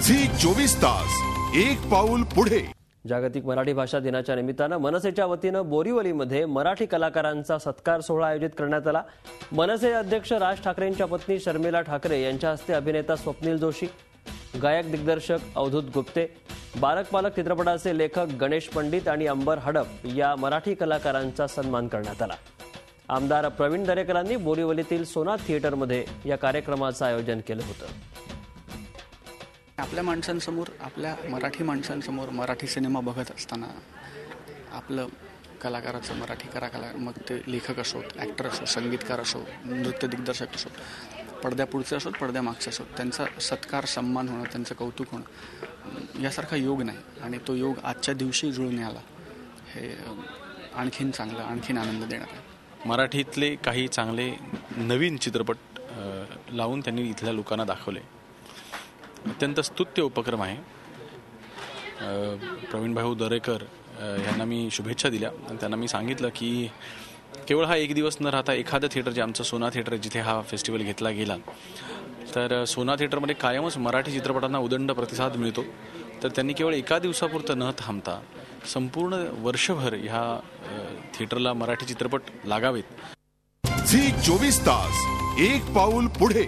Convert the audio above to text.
Zee 24 तास एक पाऊल पुढे। जागतिक मराठी भाषा दिनाच्या निमित्तानं मनसेच्या वतीनं बोरिवलीमध्ये मराठी कलाकारांचा सत्कार सोहळा आयोजित करण्यात आला। मनसे अध्यक्ष राज ठाकरेंच्या पत्नी शर्मिला ठाकरे यांच्या हस्ते अभिनेता स्वप्नील जोशी, गायक दिग्दर्शक अवधूत गुप्ते, बालक पालक चित्रपटाचे लेखक गणेश पंडित आणि अंबर हडप या मराठी कलाकारांचा सन्मान करण्यात आला। आमदार प्रवीण दरेकरांनी बोरिवलीतील सोना थिएटरमध्ये या कार्यक्रमाचं आयोजन केलं होतं। आपल्या माणसांसमोर, आपल्या मराठी माणसांसमोर मराठी सिनेमा बघत असताना आपलं कलाकाराचं मराठी कलाकार, मग ते लेखक असोत, ॲक्टर असो, संगीतकार असो, नृत्य दिग्दर्शक असो, पडद्यापुढचे असोत, पडद्यामागचे असोत, त्यांचा सत्कार, सन्मान होणं, त्यांचं कौतुक होणं यासारखा योग नाही आणि तो योग आजच्या दिवशी जुळून आला हे आणखीन चांगलं, आणखीन आनंद देणार आहे। मराठीतले काही चांगले नवीन चित्रपट लावून त्यांनी इथल्या लोकांना दाखवले। अत्यंत स्तुत्य उपक्रम आहे। प्रवीण भाऊ दरेकर यांना मी शुभेच्छा दिल्या आणि त्यांना मी सांगितलं की केवळ हा एक दिवस न राहता एखादं थिएटर, जे आमचं सोना थिएटर आहे, जिथे हा फेस्टिवल घेतला गेला, तर सोना थिएटरमध्ये कायमच मराठी चित्रपटांना उदंड प्रतिसाद मिळतो। तर त्यांनी केवळ एका दिवसापुरतं न थांबता संपूर्ण वर्षभर ह्या थिएटरला मराठी चित्रपट लागावेत। झी 24 तास एक पाऊल पुढे।